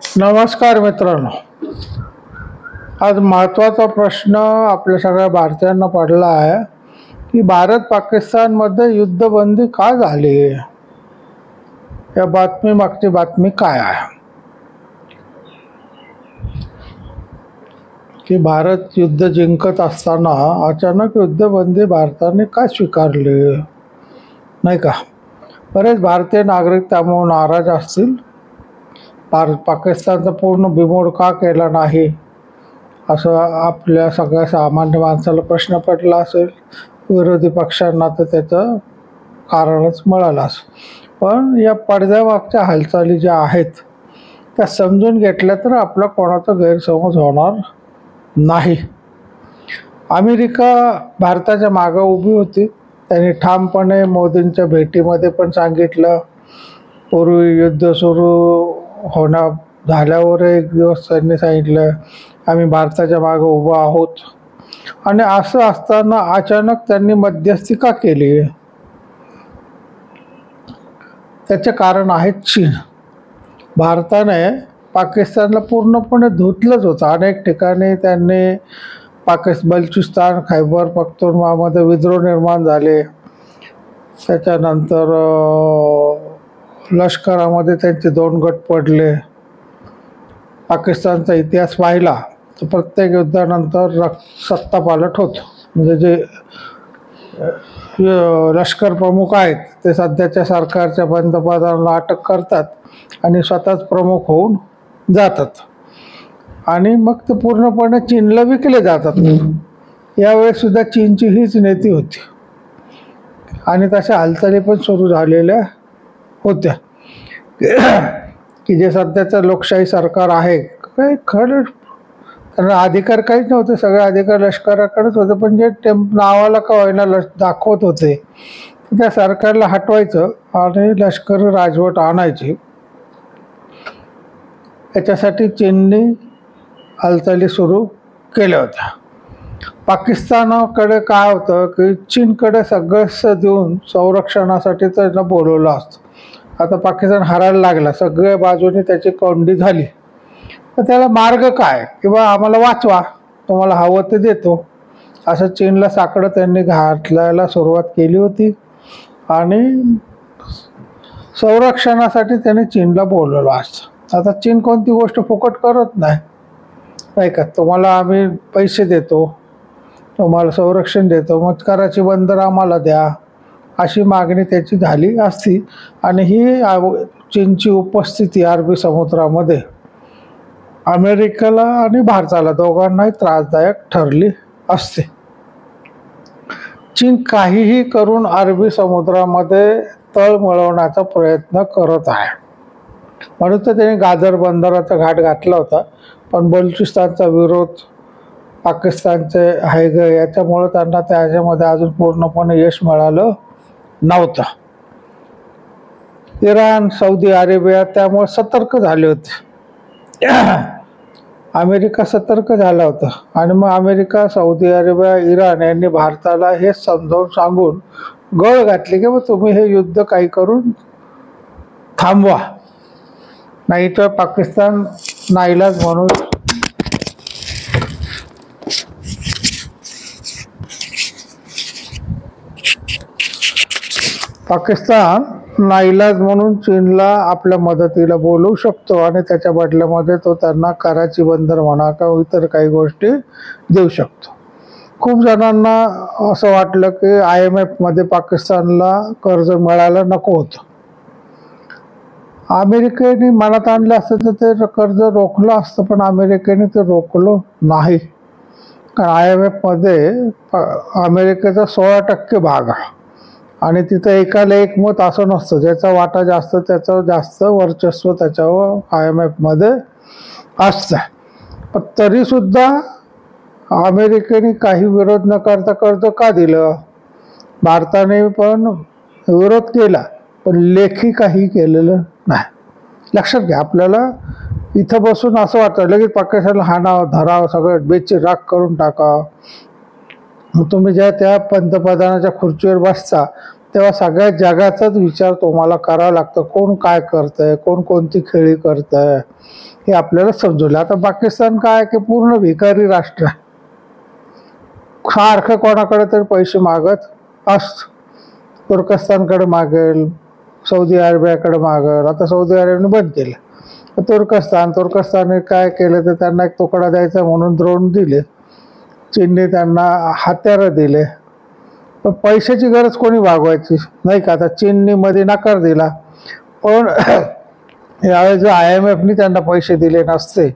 नमस्कार मित्रांनो. आज महत्त्वाचा प्रश्न आपल्या सगळ्या भारतीयांना पडला आहे की भारत पाकिस्तानमध्ये युद्धबंदी का झाली. या बातमीमागची बातमी काय आहे की भारत युद्ध जिंकत असताना अचानक युद्धबंदी भारताने का स्वीकारली, नाही का. बरेच भारतीय नागरिक त्यामुळे नाराज असतील. पाकिस्तानचा पूर्ण बिमोड का केला नाही असं आपल्या सगळ्या सामान्य माणसाला प्रश्न पडला असेल. विरोधी पक्षांना तर त्याचं कारणच मिळालं असेल. पण या पडद्यामागच्या हालचाली ज्या आहेत त्या समजून घेतल्या तर आपला कोणाचा गैरसमज होणार नाही. अमेरिका भारताच्या मागं उभी होती. त्यांनी ठामपणे मोदींच्या भेटीमध्ये पण सांगितलं. पूर्वी युद्ध सुरू झाल्यावर एक दिवस त्यांनी सांगितलं आम्ही भारताच्या मागे उभा आहोत. आणि असं असताना अचानक त्यांनी मध्यस्थी का केली, त्याचे कारण आहे चीन. भारताने पाकिस्तानला पूर्णपणे धुतलंच होतं. अनेक ठिकाणी त्यांनी बलुचिस्तान, खैबर पख्तूनख्वामध्ये विद्रोह निर्माण झाले. त्याच्यानंतर लष्करामध्ये त्यांचे 2 गट पडले. पाकिस्तानचा इतिहास पाहिला तर प्रत्येक युद्धानंतर सत्तापालट होतो. म्हणजे जे लष्कर प्रमुख आहेत ते सध्याच्या सरकारच्या पंतप्रधानाला अटक करतात आणि स्वतःच प्रमुख होऊन जातात आणि मग ते पूर्णपणे चीनला विकले जातात. यावेळेस सुद्धा चीनची हीच नीती होती आणि तशा हालचाली पण सुरू झालेल्या होत्या की जे सध्याचं लोकशाही सरकार आहे काही खरं त्यांना अधिकार काहीच नव्हते. सगळे अधिकार लष्कराकडेच होते. पण जे नावाला का होईना दाखवत होते त्या सरकारला हटवायचं आणि लष्कर राजवट आणायची. याच्यासाठी चीनने हालचाली सुरू केल्या होत्या. पाकिस्तानाकडे काय होतं की चीनकडे सगळंच देऊन संरक्षणासाठी त्यांना बोलवलं असतं. आता पाकिस्तान हारायला लागला, सगळ्या बाजूने त्याची कोंडी झाली. तर त्याला मार्ग काय, किंवा आम्हाला वाचवा, तुम्हाला हवं ते देतो, असं चीनला साकडं त्यांनी घातलायला सुरुवात केली होती. आणि संरक्षणासाठी त्यांनी चीनला बोलवलं असतं. आता चीन कोणती गोष्ट फुकट करत नाही का. तुम्हाला आम्ही पैसे देतो, तुम्हाला संरक्षण देतो, मग कराची बंदर आम्हाला द्या, अशी मागणी त्याची झाली असती. आणि ही चीनची उपस्थिती अरबी समुद्रामध्ये अमेरिकेला आणि भारताला दोघांनाही त्रासदायक ठरली असते. चीन काहीही करून अरबी समुद्रामध्ये तळ मिळवण्याचा प्रयत्न करत आहे. म्हणून तर त्याने गादर बंदराचा घाट घातला होता. पण बलुचिस्तानचा विरोध, पाकिस्तानचे हायग, याच्यामुळे त्यांना त्याच्यामध्ये अजून पूर्णपणे यश मिळालं नव्हतं. इराण, सौदी अरेबिया त्यामुळे सतर्क झाले होते. अमेरिका सतर्क झाला होता. आणि मग अमेरिका, सौदी अरेबिया, इराण यांनी भारताला हे समजावून सांगून गळ घातली की मग तुम्ही हे युद्ध काही करून थांबवा, नाही तर पाकिस्तान नाईलाज म्हणून चीनला आपल्या मदतीला बोलवू शकतो आणि त्याच्या बदल्यामध्ये तो त्यांना कराची बंदर म्हणा किंवा इतर काही गोष्टी देऊ शकतो. खूप जणांना असं वाटलं की IMF मध्ये पाकिस्तानला कर्ज मिळायला नको होतं. अमेरिकेने मनात आणलं असतं तर ते कर्ज रोखलं असतं, पण अमेरिकेने ते रोखलं नाही. कारण IMF मध्ये अमेरिकेचा 16% भाग आहे आणि तिथं एकाला एक मत असं नसतं. ज्याचा वाटा जास्त त्याचं जास्त वर्चस्व त्याच्यावर IMF मध्ये असतं. पण तरीसुद्धा अमेरिकेने काही विरोध न करता कर्ज का दिलं. भारताने पण विरोध केला पण लेखी काही केलेलं नाही. लक्षात घ्या, आपल्याला इथं बसून असं वाटतं लगेच पाकिस्तानला हाणावं, धरावं, सगळं बेची राख करून टाका. मग तुम्ही ज्या त्या पंतप्रधानाच्या खुर्चीवर बसता तेव्हा सगळ्या जगाचाच विचार तुम्हाला करावा लागतो. कोण काय करतंय, कोण कोणती खेळी करतंय हे आपल्याला समजवलं. आता पाकिस्तान काय की पूर्ण भिकारी राष्ट्र आहे. सारखं कोणाकडे तरी पैसे मागत असत. तुर्कस्तानकडे मागेल, सौदी अरेबियाकडे मागेल. आता सौदी अरेबियाने बंद केलं. तुर्कस्तानने काय केलं तर त्यांना एक तुकडा द्यायचा म्हणून ड्रोन दिले. चीनने त्यांना हत्यारं दिले. पण पैशाची गरज कोणी भागवायची नाही का. आता चीनने मध्ये नकार दिला, पण यावेळेस IMFने त्यांना पैसे दिले नसते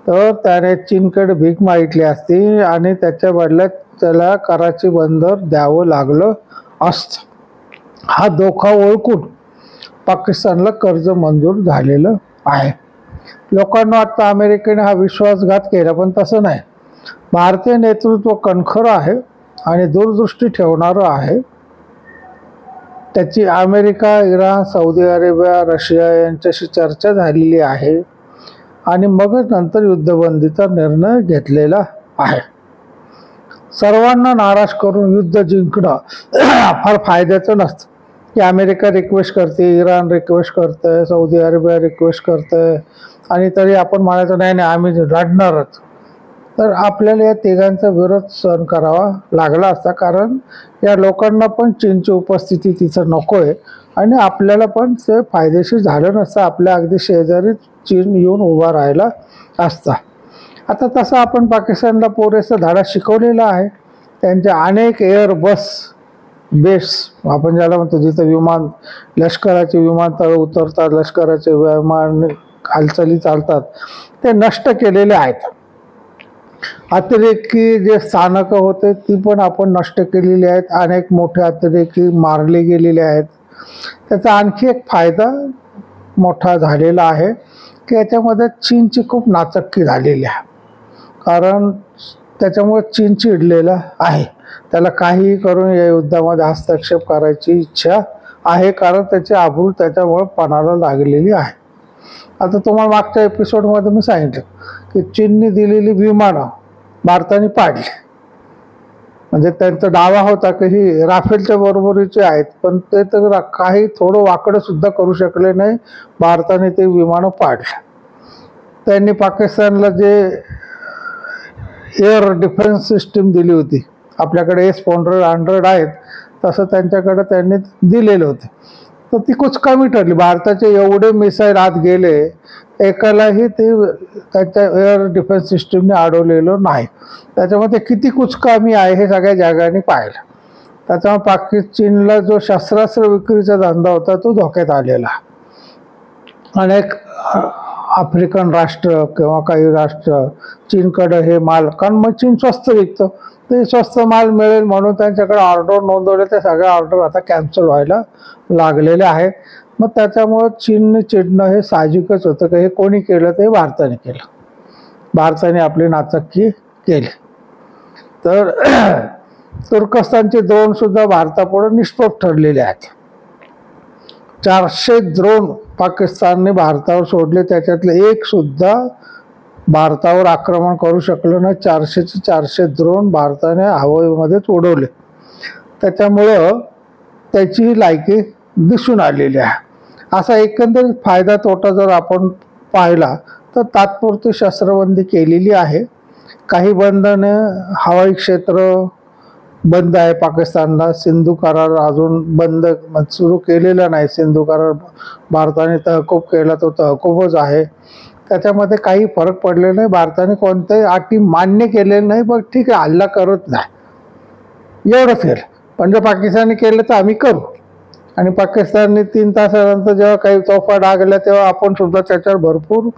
तर त्याने चीनकडे भीक मागितली असती आणि त्याच्या बदल्यात त्याला कराची बंदर द्यावं लागलं असतं. हा धोका ओळखून पाकिस्तानला कर्ज मंजूर झालेलं आहे. लोकांना वाटतं अमेरिकेने हा विश्वासघात केला, पण तसं नाही. भारतीय नेतृत्व कणखरं आहे आणि दूरदृष्टी ठेवणारं आहे. त्याची America, Iran, Saudi Arabia, Russia यांच्याशी चर्चा झालेली आहे आणि मगच नंतर युद्धबंदीचा निर्णय घेतलेला आहे. सर्वांना नाराज करून युद्ध जिंकणं फार फायद्याचं नसतं. की अमेरिका रिक्वेस्ट करते, इराण रिक्वेस्ट करतंय, सौदी अरेबिया रिक्वेस्ट करतंय आणि तरी आपण म्हणायचं नाही नाही आम्ही लढणारच. तर आपल्याला या तिघांचा विरोध सहन करावा लागला असता, कारण या लोकांना पण चीनची उपस्थिती तिथं नको आहे आणि आपल्याला पण ते फायदेशीर झालं नसतं. आपल्या अगदी शेजारी चीन येऊन उभा राहिला असता. आता तसं आपण पाकिस्तानला पुरेसा धडा शिकवलेला आहे. त्यांच्या अनेक एअरबस बेस आपण ज्याला म्हणतो, जिथं विमान लष्कराचे विमानतळ उतरतात, लष्कराचे विमान हालचाली चालतात, ते नष्ट केलेले आहेत. अतिरेकी जे स्थानकं होते ती पण आपण नष्ट केलेली आहेत. अनेक मोठे अतिरेकी मारले गेलेले आहेत. त्याचा आणखी एक फायदा मोठा झालेला आहे की याच्यामध्ये चीनची खूप नाचक्की झालेली आहे. कारण त्याच्यामुळे चीन चिडलेला आहे. त्याला काहीही करून या युद्धामध्ये हस्तक्षेप करायची इच्छा आहे, कारण त्याची आबरू त्याच्यामुळे पणाला लागलेली आहे. आता तुम्हाला मागच्या एपिसोडमध्ये मी सांगितलं की चीनने दिलेली विमानं भारताने पाडली. म्हणजे त्यांचा दावा होता की ही राफेलच्या बरोबरीचे आहेत, पण ते तर काही थोडं वाकडं सुद्धा करू शकले नाही. भारताने ते विमानं पाडले. त्यांनी पाकिस्तानला जे एअर डिफेन्स सिस्टीम दिली होती, आपल्याकडे S-400 आहेत तसं त्यांच्याकडे त्यांनी दिलेले होते, तर ती कुचकामी ठरली. भारताचे एवढे मिसाईल आत गेले, एकालाही ते त्याच्या एअर डिफेन्स सिस्टीमने अडवलेलं नाही. त्याच्यामध्ये किती कुचकामी आहे हे सगळ्या जगाने पाहिलं. त्याच्यामुळे चीनला जो शस्त्रास्त्र विक्रीचा धंदा होता तो धोक्यात आलेला. अनेक आफ्रिकन राष्ट्र किंवा काही राष्ट्र चीनकडे हे माल, कारण मग चीन स्वस्त विकतं, ते स्वस्त माल मिळेल म्हणून त्यांच्याकडे ऑर्डर नोंदवले. ते सगळ्या ऑर्डर आता कॅन्सल व्हायला लागलेले आहेत. मग त्याच्यामुळं चीनने चिडणं हे साहजिकच होतं की हे कोणी केलं, ते भारताने केलं. भारताने आपली नाचक्की केली. तर तुर्कस्तानचे ड्रोन सुद्धा भारतापुढे निष्प्रभ ठरलेले आहेत. 400 ड्रोन पाकिस्तानने भारतावर सोडले, त्याच्यातले एक सुद्धा भारतावर आक्रमण करू शकलं नाही. 400चे 400 ड्रोन भारताने हवेमध्येच उडवले. त्याच्यामुळं त्याची लायकी दिसून आलेली आहे. असा एकंदरीत फायदा तोटा जर आपण पाहिला तर तात्पुरती शस्त्रबंदी केलेली आहे. काही बंधने, हवाई क्षेत्र बंद आहे पाकिस्तानला. सिंधू करार अजून बंद सुरू केलेला नाही. सिंधू करार भारताने तहकूब केला, तो तहकूबच आहे. त्याच्यामध्ये काही फरक पडलेला नाही. भारताने कोणत्याही अटी मान्य केलेल्या नाही, पण ठीक आहे हल्ला करत नाही एवढंच केलं. पण जर पाकिस्तानने केलं तर आम्ही करू. आणि पाकिस्तानने 3 तासानंतर जेव्हा काही तोफा डागल्या तेव्हा आपण सुद्धा त्याच्यावर भरपूर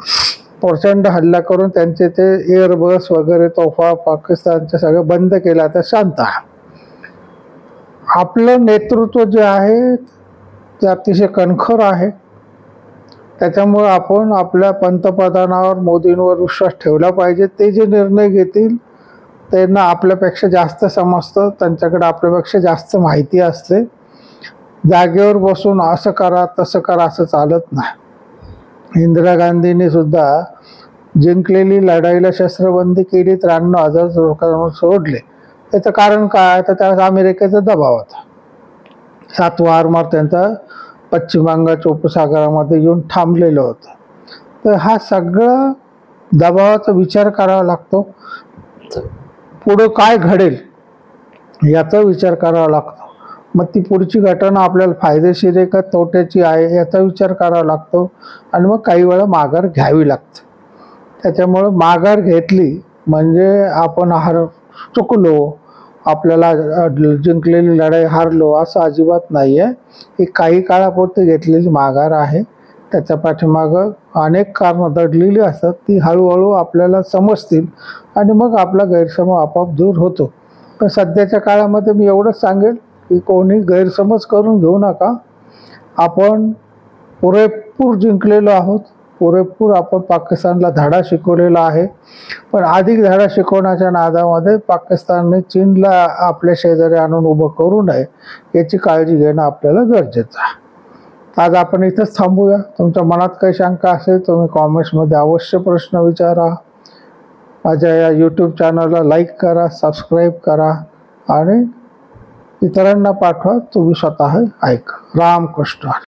प्रचंड हल्ला करून त्यांचे ते एअरबस वगैरे तोफा पाकिस्तानचे सगळं बंद केलं. आता शांत आहे. आपलं नेतृत्व जे आहे ते अतिशय कणखर आहे. त्याच्यामुळे आपण आपल्या पंतप्रधानावर, मोदींवर विश्वास ठेवला पाहिजे. ते जे निर्णय घेतील त्यांना आपल्यापेक्षा जास्त समजतं, त्यांच्याकडे आपल्यापेक्षा जास्त माहिती असते. जागेवर बसून असं करा तसं करा असं चालत नाही. इंदिरा गांधींनी सुद्धा जिंकलेली लढाईला शस्त्रबंदी केली, 93,000 लोकांना सोडले. त्याचं कारण काय, तर त्याला अमेरिकेचा दबाव होता. सातवा आरमार त्यांचा पश्चिम बंगालच्या उपसागरामध्ये येऊन थांबलेलं होतं. तर हा सगळा दबावाचा विचार करावा लागतो. पुढं काय घडेल याचा विचार करावा लागतो. मग ती पुढची घटना आपल्याला फायदेशीर आहे का तोट्याची आहे याचा विचार करावा लागतो. आणि मग काही वेळा माघार घ्यावी लागते. त्याच्यामुळं माघार घेतली म्हणजे आपण चुकलो, आपल्याला जिंकलेली लढाई हारलो असं अजिबात नाही आहे. ही काही काळापुरती घेतलेली माघार आहे. त्याच्या पाठीमागं अनेक कारणं दडलेली असतात. ती हळूहळू आपल्याला समजतील आणि मग आपला गैरसमज आपोआप दूर होतो. पण सध्याच्या काळामध्ये मी एवढंच सांगेल की कोणी गैरसमज करून घेऊ नका. आपण पुरेपूर जिंकलेलो आहोत. पुरेपूर आपण पाकिस्तानला धडा शिकवलेला आहे. पण अधिक धडा शिकवण्याच्या नादामध्ये पाकिस्तानने चीनला आपल्या शेजारी आणून उभं करू नये याची काळजी घेणं आपल्याला गरजेचं आहे. आज आपण इथंच थांबूया. तुमच्या मनात काही शंका असेल तुम्ही कॉमेंट्समध्ये अवश्य प्रश्न विचारा. माझ्या या यूट्यूब चॅनलला लाईक करा, सबस्क्राईब करा आणि इतरांना पाठवा. तुम्ही स्वतः ऐका. रामकृष्ण.